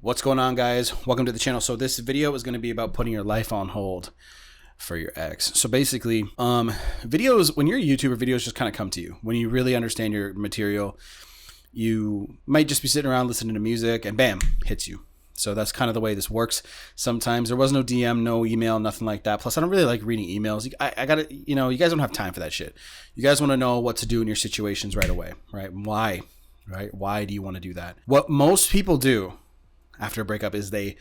What's going on, guys? Welcome to the channel. So this video is going to be about putting your life on hold for your ex. So basically, videos, when you're a YouTuber, videos just kind of come to you. When you really understand your material, you might just be sitting around listening to music and bam, hits you. So that's kind of the way this works. Sometimes there was no DM, no email, nothing like that. Plus, I don't really like reading emails. I gotta, you guys don't have time for that shit. You guys want to know what to do in your situations right away, right? Why, right? Why do you want to do that? What most people do after a breakup is they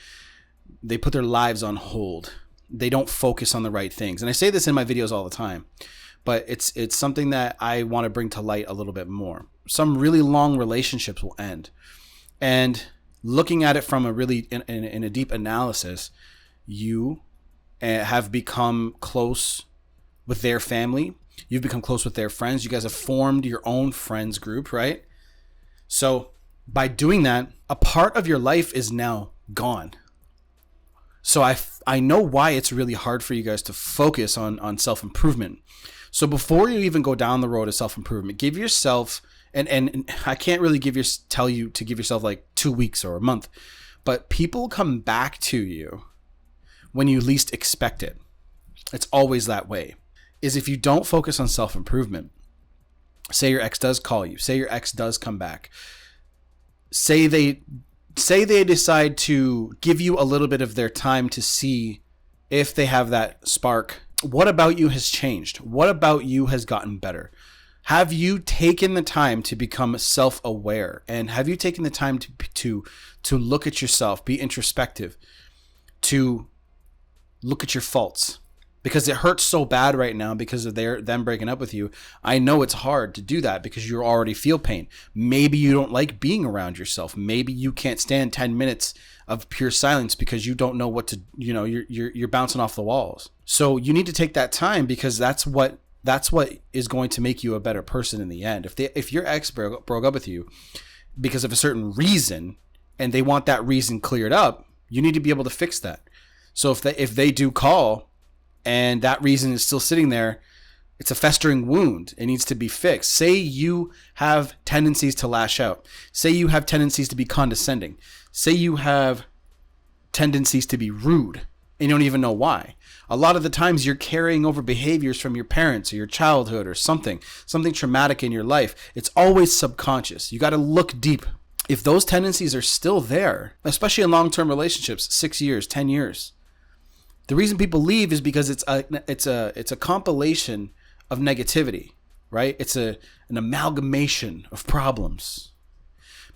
put their lives on hold. They don't focus on the right things. And I say this in my videos all the time, but it's something that I want to bring to light a little bit more. Some really long relationships will end. And looking at it from a really, in a deep analysis, you have become close with their family. You've become close with their friends. You guys have formed your own friends group, right? So by doing that, a part of your life is now gone. So I know why it's really hard for you guys to focus on self-improvement. So before you even go down the road of self-improvement, give yourself, and I can't really tell you to give yourself like 2 weeks or a month, but people come back to you when you least expect it. It's always that way. Is if you don't focus on self-improvement, say your ex does call you, say your ex does come back, say they decide to give you a little bit of their time to see if they have that spark. What about you has changed? What about you has gotten better? Have you taken the time to become self-aware? And have you taken the time to look at yourself, be introspective, to look at your faults? Because it hurts so bad right now because of them breaking up with you. I know it's hard to do that because you already feel pain. Maybe you don't like being around yourself. Maybe you can't stand 10 minutes of pure silence because you don't know what to, you're bouncing off the walls. So you need to take that time because that's what is going to make you a better person in the end. If your ex broke up with you because of a certain reason and they want that reason cleared up, you need to be able to fix that. So if they do call and that reason is still sitting there, it's a festering wound. It needs to be fixed. Say you have tendencies to lash out. Say you have tendencies to be condescending. Say you have tendencies to be rude and you don't even know why. A lot of the times you're carrying over behaviors from your parents or your childhood or something traumatic in your life. It's always subconscious. You got to look deep. If those tendencies are still there, especially in long-term relationships, 6 years, 10 years, the reason people leave is because it's a compilation of negativity, right? It's an amalgamation of problems.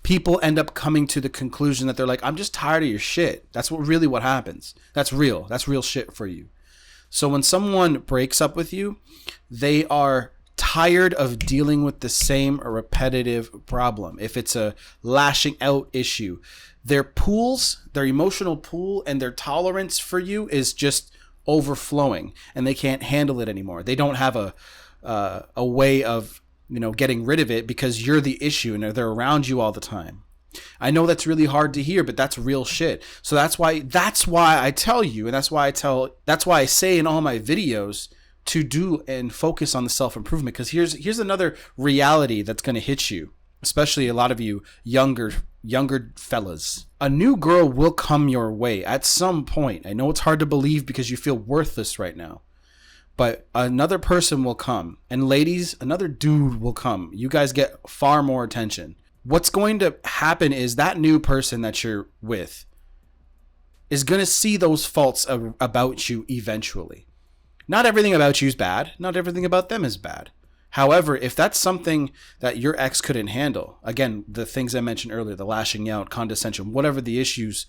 People end up coming to the conclusion that they're like, I'm just tired of your shit. That's what happens. That's real. That's real shit for you. So when someone breaks up with you, they are tired of dealing with the same repetitive problem. If it's a lashing out issue, their emotional pool and their tolerance for you is just overflowing and they can't handle it anymore. They don't have a way of, getting rid of it because you're the issue and they're around you all the time. I know that's really hard to hear, but that's real shit. So that's why I tell you, and that's why I say in all my videos to do and focus on the self-improvement, because here's another reality that's going to hit you, especially a lot of you younger fellas. A new girl will come your way at some point. I know it's hard to believe because you feel worthless right now, but another person will come, and ladies, another dude will come. You guys get far more attention. What's going to happen is that new person that you're with is going to see those faults about you eventually. Not everything about you is bad. Not everything about them is bad. However, if that's something that your ex couldn't handle, again, the things I mentioned earlier, the lashing out, condescension, whatever the issues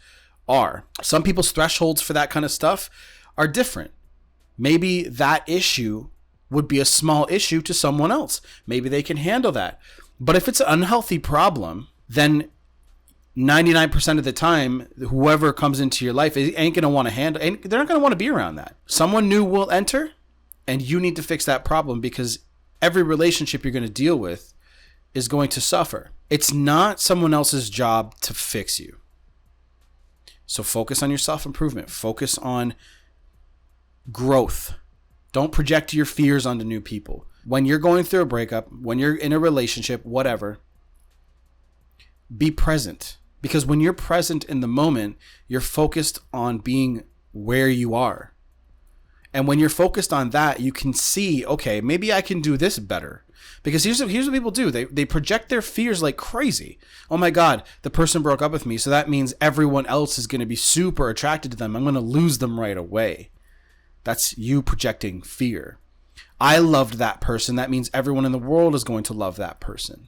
are, some people's thresholds for that kind of stuff are different. Maybe that issue would be a small issue to someone else. Maybe they can handle that. But if it's an unhealthy problem, then 99% of the time, whoever comes into your life ain't going to want to handle, and they're not going to want to be around that. Someone new will enter, and you need to fix that problem because every relationship you're going to deal with is going to suffer. It's not someone else's job to fix you. So focus on your self-improvement. Focus on growth. Don't project your fears onto new people. When you're going through a breakup, when you're in a relationship, whatever, be present. Because when you're present in the moment, you're focused on being where you are. And when you're focused on that, you can see, okay, maybe I can do this better. Because here's what people do. They project their fears like crazy. Oh my God, the person broke up with me, so that means everyone else is going to be super attracted to them. I'm going to lose them right away. That's you projecting fear. I loved that person. That means everyone in the world is going to love that person.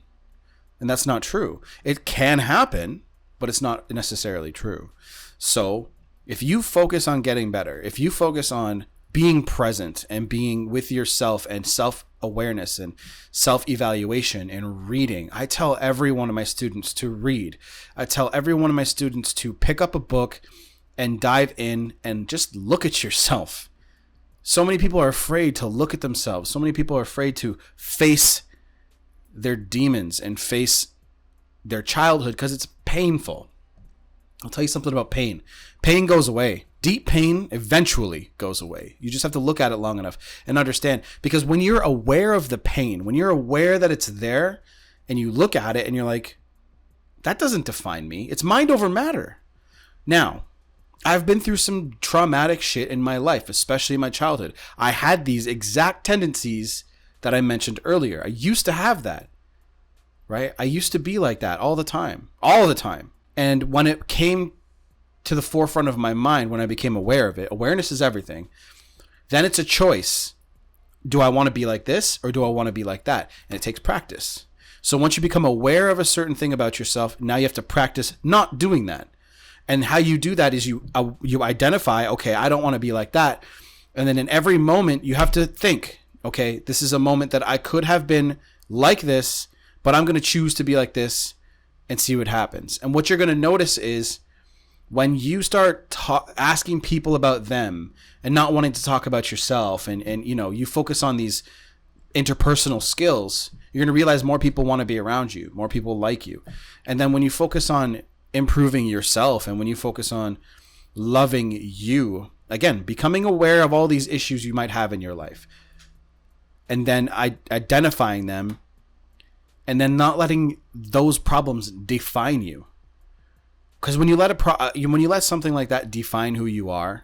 And that's not true. It can happen, but it's not necessarily true. So if you focus on getting better, if you focus on being present and being with yourself and self-awareness and self-evaluation and reading. I tell every one of my students to read. I tell every one of my students to pick up a book and dive in and just look at yourself. So many people are afraid to look at themselves. So many people are afraid to face their demons and face their childhood because it's painful. I'll tell you something about pain. Pain goes away. Deep pain eventually goes away. You just have to look at it long enough and understand. Because when you're aware of the pain, when you're aware that it's there and you look at it and you're like, that doesn't define me. It's mind over matter. Now, I've been through some traumatic shit in my life, especially in my childhood. I had these exact tendencies that I mentioned earlier. I used to have that, right? I used to be like that all the time. And when it came to the forefront of my mind, when I became aware of it, awareness is everything, then it's a choice. Do I want to be like this or do I want to be like that? And it takes practice. So once you become aware of a certain thing about yourself, now you have to practice not doing that. And how you do that is you identify, okay, I don't want to be like that. And then in every moment you have to think, okay, this is a moment that I could have been like this, but I'm going to choose to be like this and see what happens. And what you're going to notice is when you start asking people about them and not wanting to talk about yourself and you know, you focus on these interpersonal skills, you're going to realize more people want to be around you, more people like you. And then when you focus on improving yourself and when you focus on loving you, again, becoming aware of all these issues you might have in your life and then identifying them and then not letting those problems define you. Because when you let something like that define who you are,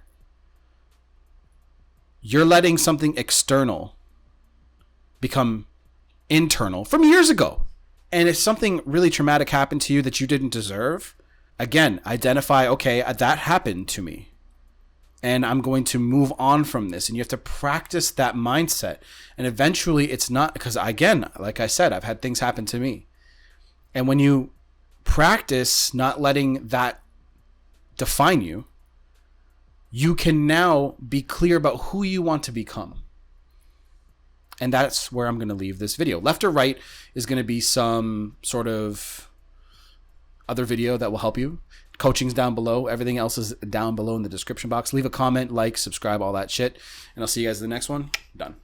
you're letting something external become internal from years ago. And if something really traumatic happened to you that you didn't deserve, again, identify, okay, that happened to me. And I'm going to move on from this. And you have to practice that mindset. And eventually it's not, because again, like I said, I've had things happen to me. And when you practice not letting that define you, you can now be clear about who you want to become. And that's where I'm going to leave this video. Left or right is going to be some sort of other video that will help you. Coaching's down below. Everything else is down below in the description box. Leave a comment, like, subscribe, all that shit. And I'll see you guys in the next one. Done.